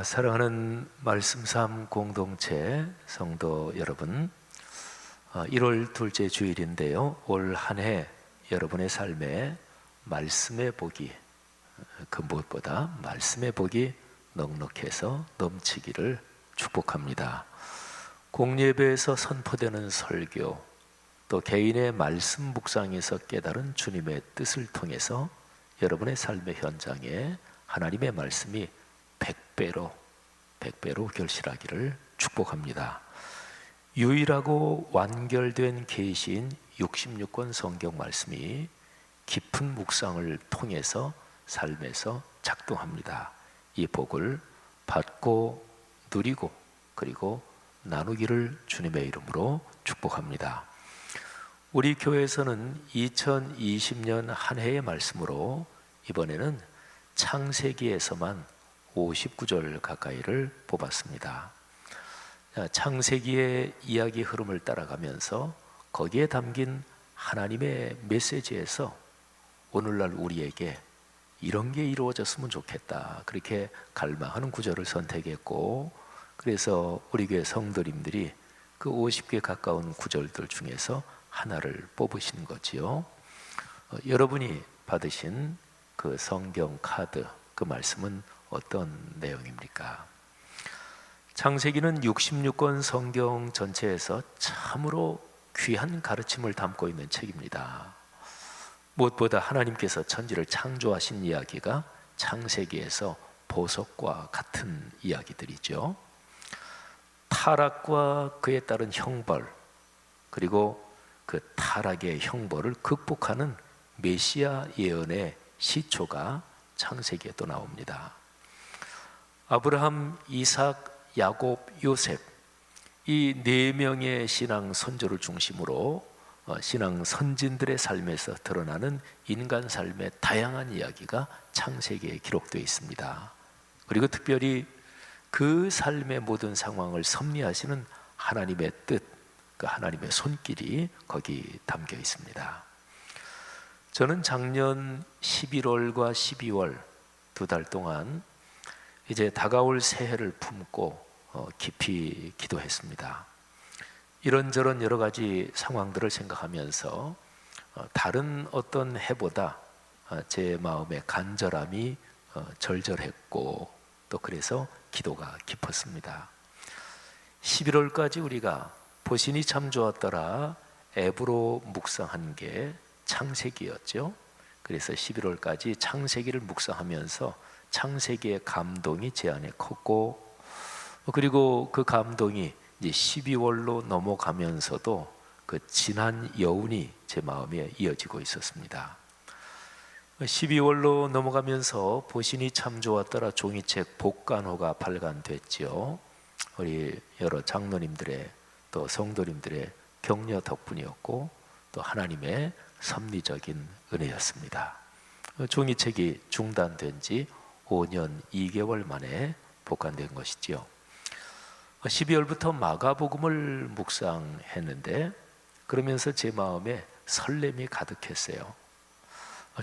사랑하는 말씀삼 공동체 성도 여러분, 1월 둘째 주일인데요. 올 한 해 여러분의 삶에 말씀의 복이, 그 무엇보다 말씀의 복이 넉넉해서 넘치기를 축복합니다. 공예배에서 선포되는 설교, 또 개인의 말씀 묵상에서 깨달은 주님의 뜻을 통해서 여러분의 삶의 현장에 하나님의 말씀이 100배로 결실하기를 축복합니다. 유일하고 완결된 계시인 66권 성경 말씀이 깊은 묵상을 통해서 삶에서 작동합니다. 이 복을 받고 누리고 그리고 나누기를 주님의 이름으로 축복합니다. 우리 교회에서는 2020년 한 해의 말씀으로 이번에는 창세기에서만 59절 가까이를 뽑았습니다. 창세기의 이야기 흐름을 따라가면서 거기에 담긴 하나님의 메시지에서 오늘날 우리에게 이런 게 이루어졌으면 좋겠다, 그렇게 갈망하는 구절을 선택했고, 그래서 우리 교회 성도님들이 그 50개 가까운 구절들 중에서 하나를 뽑으신 거지요. 여러분이 받으신 그 성경 카드, 그 말씀은 어떤 내용입니까? 창세기는 66권 성경 전체에서 참으로 귀한 가르침을 담고 있는 책입니다. 무엇보다 하나님께서 천지를 창조하신 이야기가 창세기에서 보석과 같은 이야기들이죠. 타락과 그에 따른 형벌, 그리고 그 타락의 형벌을 극복하는 메시아 예언의 시초가 창세기에 또 나옵니다. 아브라함, 이삭, 야곱, 요셉, 이 네 명의 신앙 선조를 중심으로 신앙 선진들의 삶에서 드러나는 인간 삶의 다양한 이야기가 창세기에 기록되어 있습니다. 그리고 특별히 그 삶의 모든 상황을 섭리하시는 하나님의 뜻, 그 하나님의 손길이 거기 담겨 있습니다. 저는 작년 11월과 12월 두 달 동안 이제 다가올 새해를 품고 깊이 기도했습니다. 이런저런 여러 가지 상황들을 생각하면서 다른 어떤 해보다 제 마음의 간절함이 절절했고, 또 그래서 기도가 깊었습니다. 11월까지 우리가 보신이 참 좋았더라 앱으로 묵상한 게 창세기였죠. 그래서 11월까지 창세기를 묵상하면서 창세기의 감동이 제 안에 컸고, 그리고 그 감동이 이제 12월로 넘어가면서도 그 진한 여운이 제 마음에 이어지고 있었습니다. 12월로 넘어가면서 보신이 참 좋았더라 종이책 복간호가 발간됐죠. 우리 여러 장로님들의 또 성도님들의 격려 덕분이었고, 또 하나님의 섭리적인 은혜였습니다. 종이책이 중단된 지 5년 2개월 만에 복간된 것이지요. 12월부터 마가복음을 묵상했는데, 그러면서 제 마음에 설렘이 가득했어요.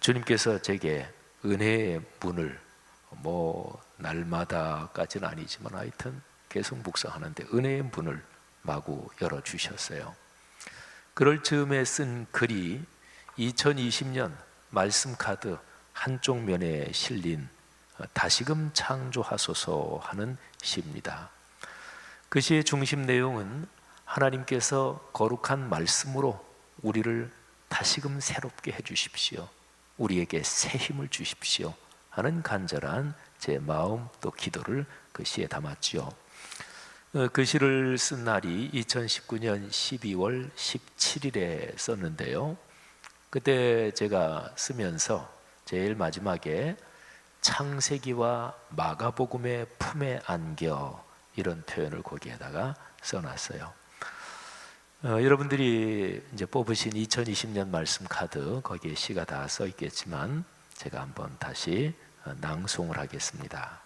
주님께서 제게 은혜의 문을, 날마다까지는 아니지만 하여튼 계속 묵상하는데 은혜의 문을 마구 열어주셨어요. 그럴 즈음에 쓴 글이 2020년 말씀 카드 한쪽 면에 실린 다시금 창조하소서 하는 시입니다. 그 시의 중심 내용은 하나님께서 거룩한 말씀으로 우리를 다시금 새롭게 해주십시오, 우리에게 새 힘을 주십시오 하는 간절한 제 마음 또 기도를 그 시에 담았지요. 그 시를 쓴 날이 2019년 12월 17일에 썼는데요. 그때 제가 쓰면서 제일 마지막에 창세기와 마가복음의 품에 안겨, 이런 표현을 거기에다가 써놨어요. 여러분들이 이제 뽑으신 2020년 말씀 카드, 거기에 시가 다 써 있겠지만 제가 한번 다시 낭송을 하겠습니다.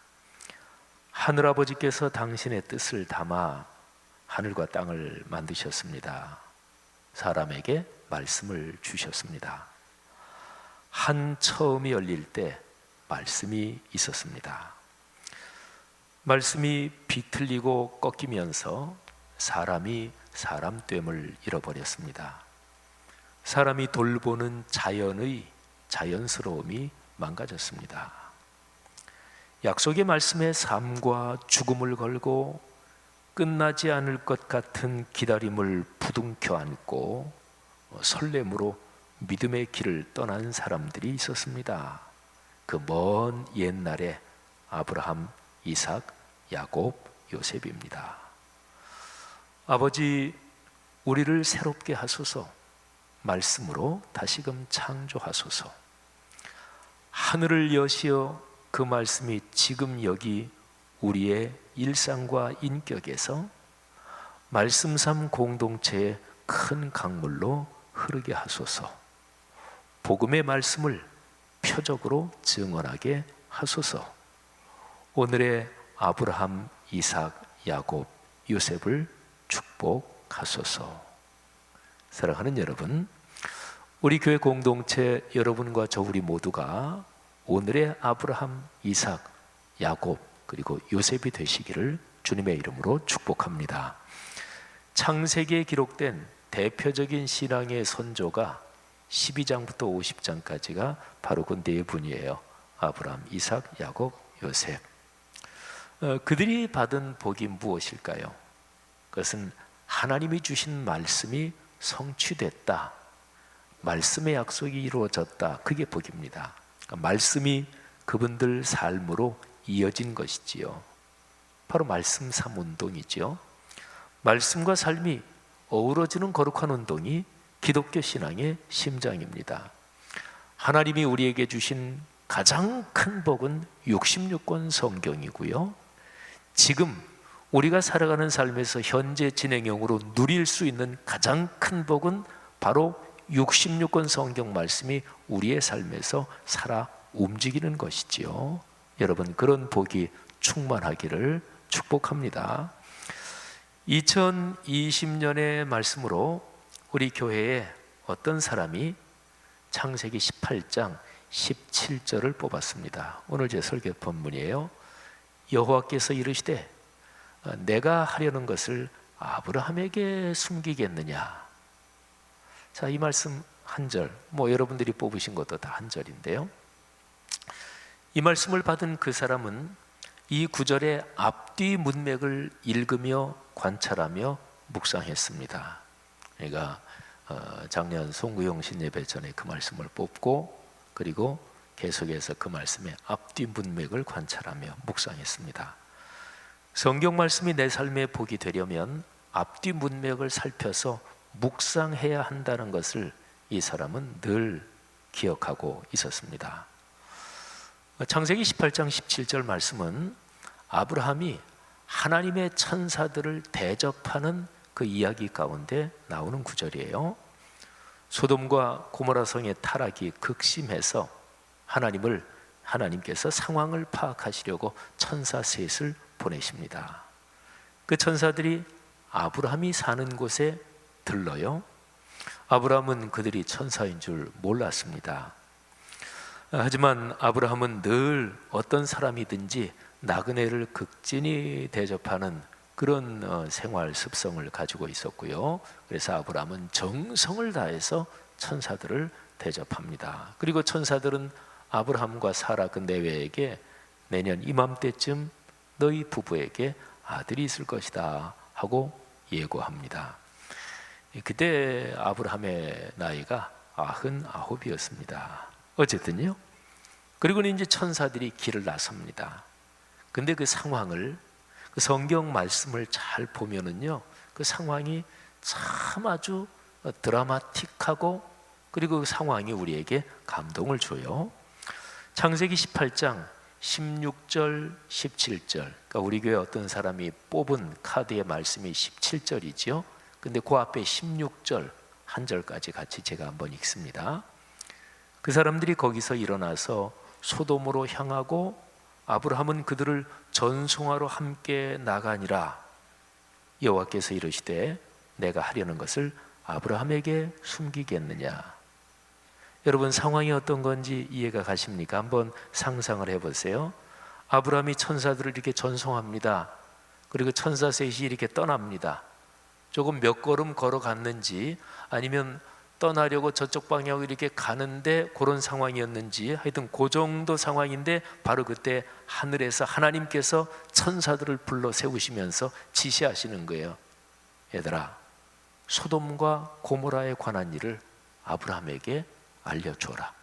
하늘아버지께서 당신의 뜻을 담아 하늘과 땅을 만드셨습니다. 사람에게 말씀을 주셨습니다. 한 처음이 열릴 때 말씀이 있었습니다. 말씀이 비틀리고 꺾이면서 사람이 사람됨을 잃어버렸습니다. 사람이 돌보는 자연의 자연스러움이 망가졌습니다. 약속의 말씀에 삶과 죽음을 걸고 끝나지 않을 것 같은 기다림을 부둥켜 안고 설렘으로 믿음의 길을 떠난 사람들이 있었습니다. 그 먼 옛날에 아브라함, 이삭, 야곱, 요셉입니다. 아버지, 우리를 새롭게 하소서. 말씀으로 다시금 창조하소서. 하늘을 여시어 그 말씀이 지금 여기 우리의 일상과 인격에서 말씀삼 공동체의 큰 강물로 흐르게 하소서. 복음의 말씀을 표적으로 증언하게 하소서. 오늘의 아브라함, 이삭, 야곱, 요셉을 축복하소서. 사랑하는 여러분, 우리 교회 공동체 여러분과 저 우리 모두가 오늘의 아브라함, 이삭, 야곱 그리고 요셉이 되시기를 주님의 이름으로 축복합니다. 창세기에 기록된 대표적인 신앙의 선조가 12장부터 50장까지가 바로 그 네 분이에요. 아브라함, 이삭, 야곱, 요셉. 그들이 받은 복이 무엇일까요? 그것은 하나님이 주신 말씀이 성취됐다. 말씀의 약속이 이루어졌다. 그게 복입니다. 그러니까 말씀이 그분들 삶으로 이어진 것이지요. 바로 말씀 삼 운동이죠. 말씀과 삶이 어우러지는 거룩한 운동이 기독교 신앙의 심장입니다. 하나님이 우리에게 주신 가장 큰 복은 66권 성경이고요. 지금 우리가 살아가는 삶에서 현재 진행형으로 누릴 수 있는 가장 큰 복은 바로 66권 성경 말씀이 우리의 삶에서 살아 움직이는 것이지요. 여러분, 그런 복이 충만하기를 축복합니다. 2020년의 말씀으로 우리 교회에 어떤 사람이 창세기 18장 17절을 뽑았습니다. 오늘 제 설교 본문이에요. 여호와께서 이르시되 내가 하려는 것을 아브라함에게 숨기겠느냐. 자, 이 말씀 한 절, 여러분들이 뽑으신 것도 다 한 절인데요. 이 말씀을 받은 그 사람은 이 구절의 앞뒤 문맥을 읽으며 관찰하며 묵상했습니다. 그러니까 작년 송구용 신예배 전에 그 말씀을 뽑고 그리고 계속해서 그 말씀의 앞뒤 문맥을 관찰하며 묵상했습니다. 성경 말씀이 내 삶의 복이 되려면 앞뒤 문맥을 살펴서 묵상해야 한다는 것을 이 사람은 늘 기억하고 있었습니다. 창세기 18장 17절 말씀은 아브라함이 하나님의 천사들을 대접하는 그 이야기 가운데 나오는 구절이에요. 소돔과 고모라 성의 타락이 극심해서 하나님께서 상황을 파악하시려고 천사 셋을 보내십니다. 그 천사들이 아브라함이 사는 곳에 들러요. 아브라함은 그들이 천사인 줄 몰랐습니다. 하지만 아브라함은 늘 어떤 사람이든지 나그네를 극진히 대접하는 그런 생활 습성을 가지고 있었고요. 그래서 아브라함은 정성을 다해서 천사들을 대접합니다. 그리고 천사들은 아브라함과 사라 그 내외에게 내년 이맘때쯤 너희 부부에게 아들이 있을 것이다 하고 예고합니다. 그때 아브라함의 나이가 99이었습니다. 어쨌든요. 그리고는 이제 천사들이 길을 나섭니다. 근데 그 상황을, 그 성경 말씀을 잘 보면은요, 그 상황이 참 아주 드라마틱하고 그리고 그 상황이 우리에게 감동을 줘요. 창세기 18장 16절, 17절. 그러니까 우리 교회 어떤 사람이 뽑은 카드의 말씀이 17절이죠. 근데 그 앞에 16절 한 절까지 같이 제가 한번 읽습니다. 그 사람들이 거기서 일어나서 소돔으로 향하고 아브라함은 그들을 전송하러 함께 나가니라. 여호와께서 이르시되 내가 하려는 것을 아브라함에게 숨기겠느냐. 여러분, 상황이 어떤 건지 이해가 가십니까? 한번 상상을 해보세요. 아브라함이 천사들을 이렇게 전송합니다. 그리고 천사 셋이 이렇게 떠납니다. 조금 몇 걸음 걸어갔는지 아니면 떠나려고 저쪽 방향으로 이렇게 가는데 그런 상황이었는지, 하여튼 그 정도 상황인데 바로 그때 하늘에서 하나님께서 천사들을 불러 세우시면서 지시하시는 거예요. 얘들아, 소돔과 고모라에 관한 일을 아브라함에게 알려줘라.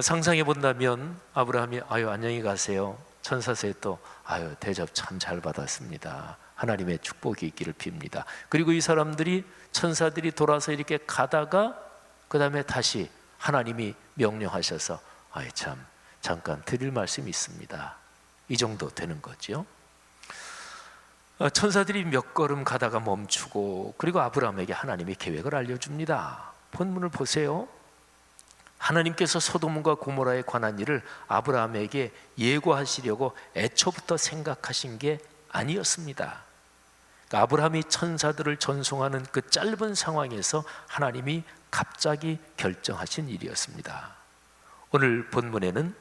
상상해 본다면 아브라함이 아유 안녕히 가세요. 천사 셋도 아유 대접 참 잘 받았습니다. 하나님의 축복이 있기를 빕니다. 그리고 이 사람들이 천사들이 돌아서 이렇게 가다가 그 다음에 다시 하나님이 명령하셔서 아이 참 잠깐 드릴 말씀이 있습니다. 이 정도 되는 거죠. 천사들이 몇 걸음 가다가 멈추고 그리고 아브라함에게 하나님의 계획을 알려줍니다. 본문을 보세요. 하나님께서 소돔과 고모라에 관한 일을 아브라함에게 예고하시려고 애초부터 생각하신 게 아니었습니다. 그러니까 아브라함이 천사들을 전송하는 그 짧은 상황에서 하나님이 갑자기 결정하신 일이었습니다. 오늘 본문에는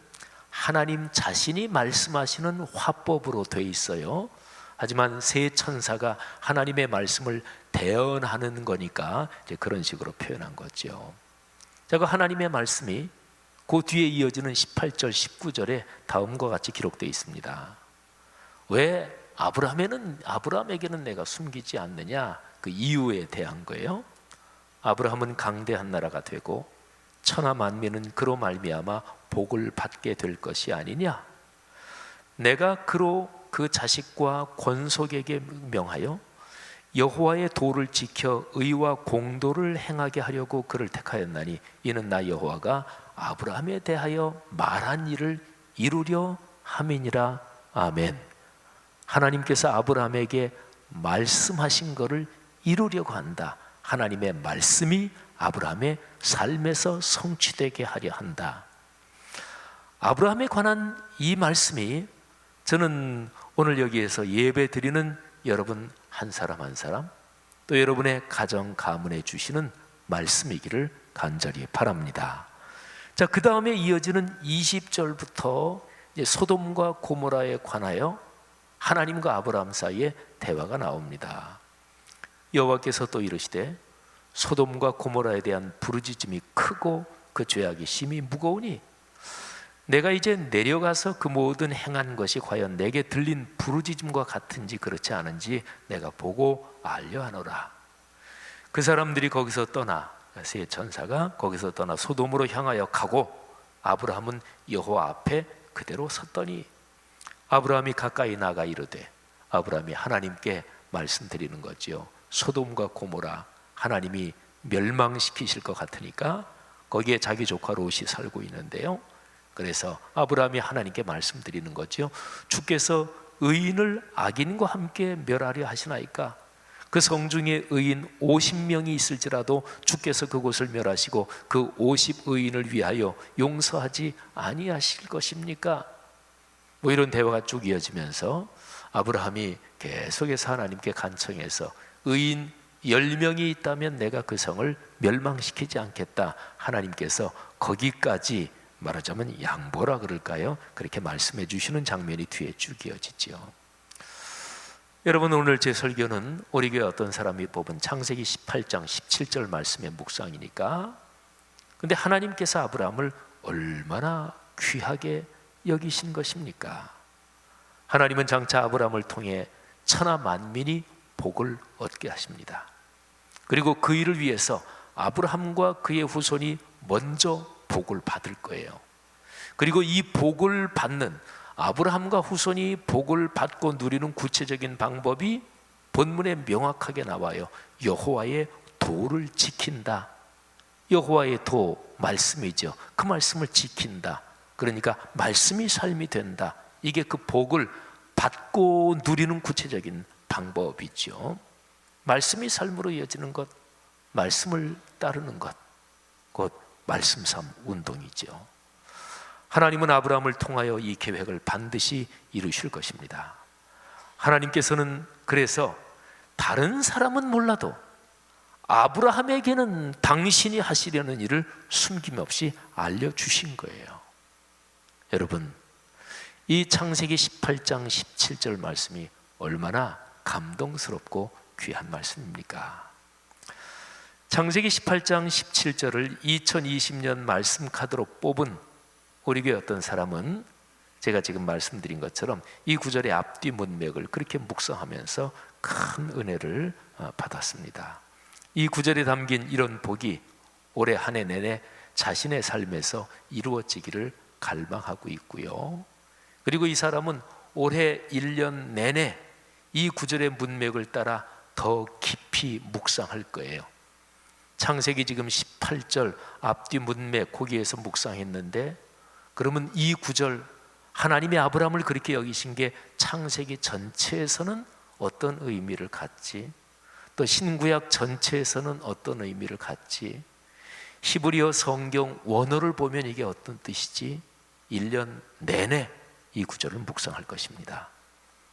하나님 자신이 말씀하시는 화법으로 돼 있어요. 하지만 세 천사가 하나님의 말씀을 대언하는 거니까 이제 그런 식으로 표현한 거죠. 자, 그 하나님의 말씀이 그 뒤에 이어지는 18절, 19절에 다음과 같이 기록되어 있습니다. 왜 아브라함에게는 내가 숨기지 않느냐? 그 이유에 대한 거예요. 아브라함은 강대한 나라가 되고 천하 만민은 그로 말미암아 복을 받게 될 것이 아니냐? 내가 그로 그 자식과 권속에게 명하여 여호와의 도를 지켜 의와 공도를 행하게 하려고 그를 택하였나니 이는 나 여호와가 아브라함에 대하여 말한 일을 이루려 함이니라. 아멘. 하나님께서 아브라함에게 말씀하신 것을 이루려고 한다. 하나님의 말씀이 아브라함의 삶에서 성취되게 하려 한다. 아브라함에 관한 이 말씀이 저는 오늘 여기에서 예배 드리는 여러분 한 사람 한 사람 또 여러분의 가정 가문에 주시는 말씀이기를 간절히 바랍니다. 자, 그 다음에 이어지는 20절부터 이제 소돔과 고모라에 관하여 하나님과 아브라함 사이에 대화가 나옵니다. 여호와께서 또 이르시되 소돔과 고모라에 대한 부르짖음이 크고 그 죄악이 심히 무거우니 내가 이제 내려가서 그 모든 행한 것이 과연 내게 들린 부르짖음과 같은지 그렇지 않은지 내가 보고 알려하노라. 그 사람들이 거기서 떠나, 세 천사가 거기서 떠나 소돔으로 향하여 가고 아브라함은 여호와 앞에 그대로 섰더니 아브라함이 가까이 나가 이르되, 아브라함이 하나님께 말씀드리는 거지요. 소돔과 고모라 하나님이 멸망시키실 것 같으니까 거기에 자기 조카 롯이 살고 있는데요. 그래서 아브라함이 하나님께 말씀드리는 거죠. 주께서 의인을 악인과 함께 멸하려 하시나이까? 그 성중에 의인 50명이 있을지라도 주께서 그곳을 멸하시고 그 50의인을 위하여 용서하지 아니하실 것입니까? 뭐 이런 대화가 쭉 이어지면서 아브라함이 계속해서 하나님께 간청해서 의인 10명이 있다면 내가 그 성을 멸망시키지 않겠다. 하나님께서 거기까지 말하자면 양보라 그럴까요? 그렇게 말씀해 주시는 장면이 뒤에 쭉 이어지죠. 여러분, 오늘 제 설교는 우리 교회 어떤 사람이 뽑은 창세기 18장 17절 말씀의 묵상이니까, 근데 하나님께서 아브라함을 얼마나 귀하게 여기신 것입니까? 하나님은 장차 아브라함을 통해 천하 만민이 복을 얻게 하십니다. 그리고 그 일을 위해서 아브라함과 그의 후손이 먼저 복을 받을 거예요. 그리고 이 복을 받는, 아브라함과 후손이 복을 받고 누리는 구체적인 방법이 본문에 명확하게 나와요. 여호와의 도를 지킨다. 여호와의 도, 말씀이죠. 그 말씀을 지킨다. 그러니까 말씀이 삶이 된다. 이게 그 복을 받고 누리는 구체적인 방법이죠. 말씀이 삶으로 이어지는 것, 말씀을 따르는 것, 곧 말씀 삶 운동이죠. 하나님은 아브라함을 통하여 이 계획을 반드시 이루실 것입니다. 하나님께서는 그래서 다른 사람은 몰라도 아브라함에게는 당신이 하시려는 일을 숨김없이 알려주신 거예요. 여러분, 이 창세기 18장 17절 말씀이 얼마나 감동스럽고 귀한 말씀입니까? 창세기 18장 17절을 2020년 말씀 카드로 뽑은 우리 교회 어떤 사람은 제가 지금 말씀드린 것처럼 이 구절의 앞뒤 문맥을 그렇게 묵상하면서 큰 은혜를 받았습니다. 이 구절에 담긴 이런 복이 올해 한 해 내내 자신의 삶에서 이루어지기를 갈망하고 있고요. 그리고 이 사람은 올해 1년 내내 이 구절의 문맥을 따라 더 깊이 묵상할 거예요. 창세기 지금 18절 앞뒤 문맥 거기에서 묵상했는데, 그러면 이 구절 하나님이 아브라함을 그렇게 여기신 게 창세기 전체에서는 어떤 의미를 갖지? 또 신구약 전체에서는 어떤 의미를 갖지? 히브리어 성경 원어를 보면 이게 어떤 뜻이지? 1년 내내 이 구절을 묵상할 것입니다.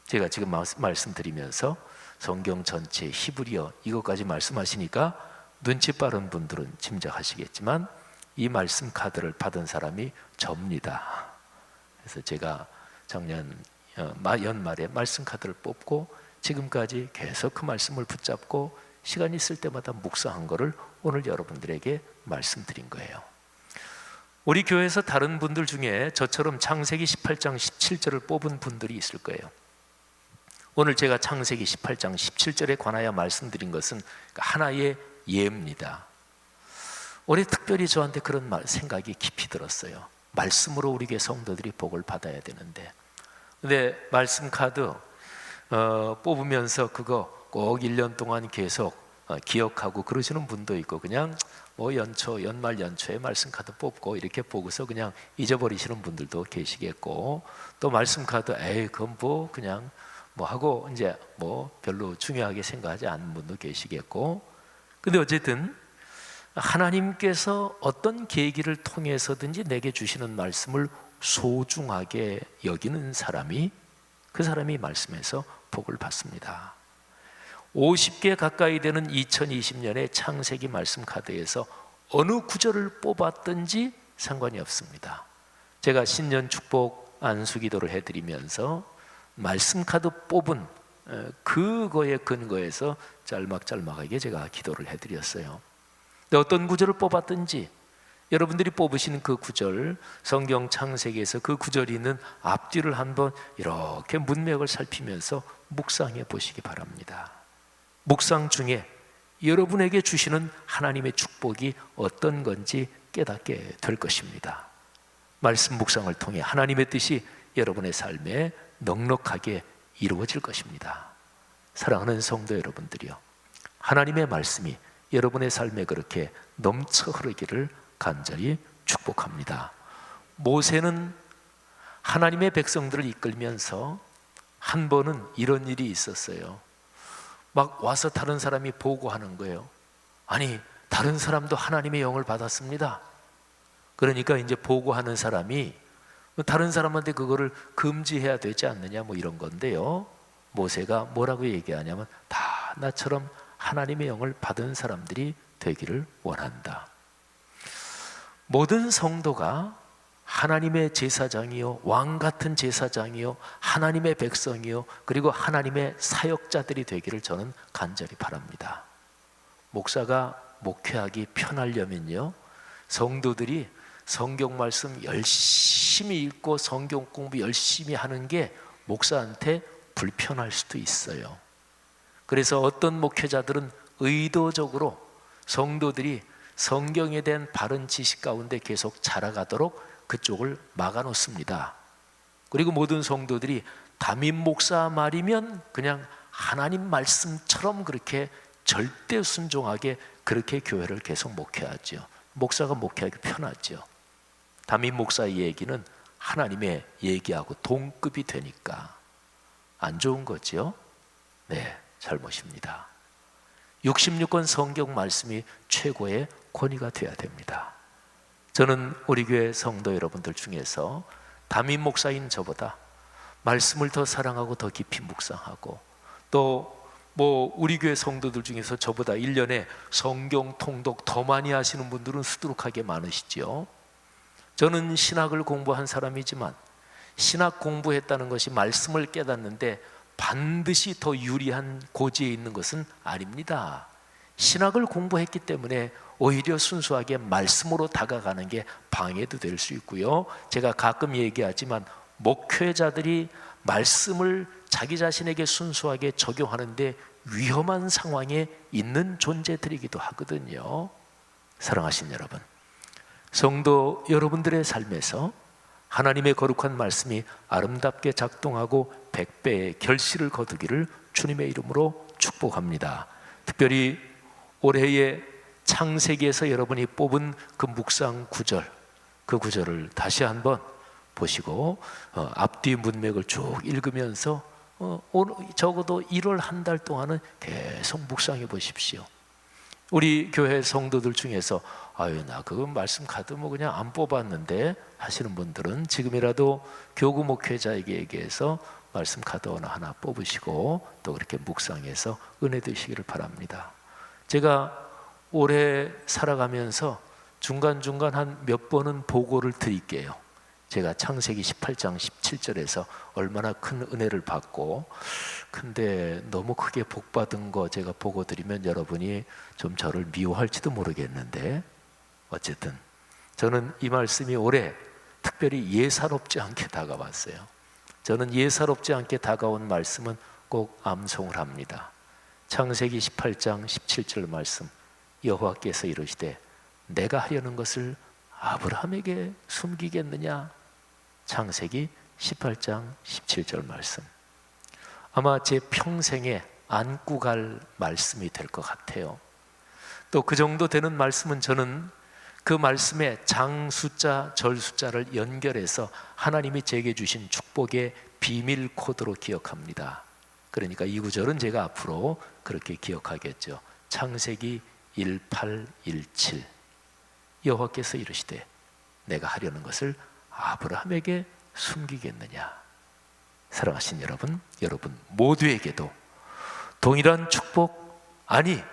제가 지금 말씀드리면서 성경 전체 히브리어 이것까지 말씀하시니까 눈치 빠른 분들은 짐작하시겠지만 이 말씀 카드를 받은 사람이 접니다. 그래서 제가 작년 연말에 말씀 카드를 뽑고 지금까지 계속 그 말씀을 붙잡고 시간 있을 때마다 묵상한 거를 오늘 여러분들에게 말씀드린 거예요. 우리 교회에서 다른 분들 중에 저처럼 창세기 18장 17절을 뽑은 분들이 있을 거예요. 오늘 제가 창세기 18장 17절에 관하여 말씀드린 것은 하나의 예입니다. 올해 특별히 저한테 그런 생각이 깊이 들었어요. 말씀으로 우리 교회 성도들이 복을 받아야 되는데, 근데 말씀 카드 뽑으면서 그거 꼭 1년 동안 계속 기억하고 그러시는 분도 있고, 그냥 뭐 연말 연초에 말씀 카드 뽑고 이렇게 보고서 그냥 잊어버리시는 분들도 계시겠고, 또 말씀 카드 그건 뭐 그냥 뭐 하고 이제 뭐 별로 중요하게 생각하지 않는 분도 계시겠고, 근데 어쨌든 하나님께서 어떤 계기를 통해서든지 내게 주시는 말씀을 소중하게 여기는 사람이, 그 사람이 말씀에서 복을 받습니다. 50개 가까이 되는 2020년의 창세기 말씀 카드에서 어느 구절을 뽑았든지 상관이 없습니다. 제가 신년 축복 안수기도를 해드리면서 말씀 카드 뽑은 그거에 근거해서 짤막짤막하게 제가 기도를 해드렸어요. 근데 어떤 구절을 뽑았든지 여러분들이 뽑으시는 그 구절, 성경 창세기에서 그 구절이 있는 앞뒤를 한번 이렇게 문맥을 살피면서 묵상해 보시기 바랍니다. 묵상 중에 여러분에게 주시는 하나님의 축복이 어떤 건지 깨닫게 될 것입니다. 말씀 묵상을 통해 하나님의 뜻이 여러분의 삶에 넉넉하게 이루어질 것입니다. 사랑하는 성도 여러분들이요, 하나님의 말씀이 여러분의 삶에 그렇게 넘쳐 흐르기를 간절히 축복합니다. 모세는 하나님의 백성들을 이끌면서 한 번은 이런 일이 있었어요. 막 와서 다른 사람이 보고하는 거예요. 아니, 다른 사람도 하나님의 영을 받았습니다. 그러니까 이제 보고하는 사람이 다른 사람한테 그거를 금지해야 되지 않느냐 뭐 이런 건데요, 모세가 뭐라고 얘기하냐면 다 나처럼 하나님의 영을 받은 사람들이 되기를 원한다. 모든 성도가 하나님의 제사장이요, 왕 같은 제사장이요, 하나님의 백성이요, 그리고 하나님의 사역자들이 되기를 저는 간절히 바랍니다. 목사가 목회하기 편하려면요, 성도들이 성경 말씀 열심히 읽고 성경 공부 열심히 하는 게 목사한테 불편할 수도 있어요. 그래서 어떤 목회자들은 의도적으로 성도들이 성경에 대한 바른 지식 가운데 계속 자라가도록 그쪽을 막아놓습니다. 그리고 모든 성도들이 담임 목사 말이면 그냥 하나님 말씀처럼 그렇게 절대 순종하게 그렇게 교회를 계속 목회하죠. 목사가 목회하기 편하죠. 담임 목사의 얘기는 하나님의 얘기하고 동급이 되니까 안 좋은 거죠. 네, 잘못입니다. 66권 성경 말씀이 최고의 권위가 되어야 됩니다. 저는 우리 교회 성도 여러분들 중에서 담임 목사인 저보다 말씀을 더 사랑하고 더 깊이 묵상하고, 또 뭐 우리 교회 성도들 중에서 저보다 1년에 성경 통독 더 많이 하시는 분들은 수두룩하게 많으시죠. 저는 신학을 공부한 사람이지만 신학 공부했다는 것이 말씀을 깨닫는데 반드시 더 유리한 고지에 있는 것은 아닙니다. 신학을 공부했기 때문에 오히려 순수하게 말씀으로 다가가는 게 방해도 될 수 있고요. 제가 가끔 얘기하지만 목회자들이 말씀을 자기 자신에게 순수하게 적용하는데 위험한 상황에 있는 존재들이기도 하거든요. 사랑하신 여러분, 성도 여러분들의 삶에서 하나님의 거룩한 말씀이 아름답게 작동하고 100배의 결실을 거두기를 주님의 이름으로 축복합니다. 특별히 올해의 창세기에서 여러분이 뽑은 그 묵상 구절, 그 구절을 다시 한번 보시고 앞뒤 문맥을 쭉 읽으면서 적어도 1월 한 달 동안은 계속 묵상해 보십시오. 우리 교회 성도들 중에서 나 그 말씀 카드 그냥 안 뽑았는데 하시는 분들은 지금이라도 교구 목회자에게 얘기해서 말씀 카드 하나 뽑으시고 또 그렇게 묵상해서 은혜 되시기를 바랍니다. 제가 올해 살아가면서 중간중간 한 몇 번은 보고를 드릴게요. 제가 창세기 18장 17절에서 얼마나 큰 은혜를 받고, 근데 너무 크게 복받은 거 제가 보고 드리면 여러분이 좀 저를 미워할지도 모르겠는데, 어쨌든 저는 이 말씀이 올해 특별히 예사롭지 않게 다가왔어요. 저는 예사롭지 않게 다가온 말씀은 꼭 암송을 합니다. 창세기 18장 17절 말씀, 여호와께서 이르시되 내가 하려는 것을 아브라함에게 숨기겠느냐? 창세기 18장 17절 말씀, 아마 제 평생에 안고 갈 말씀이 될 것 같아요. 또 그 정도 되는 말씀은 저는 그 말씀에 장 숫자, 절 숫자를 연결해서 하나님이 제게 주신 축복의 비밀 코드로 기억합니다. 그러니까 이 구절은 제가 앞으로 그렇게 기억하겠죠. 창세기 1817, 여호와께서 이르시되 내가 하려는 것을 아브라함에게 숨기겠느냐? 사랑하신 여러분, 여러분 모두에게도 동일한 축복, 아니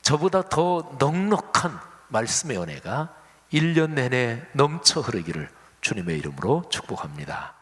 저보다 더 넉넉한 말씀의 은혜가 1년 내내 넘쳐 흐르기를 주님의 이름으로 축복합니다.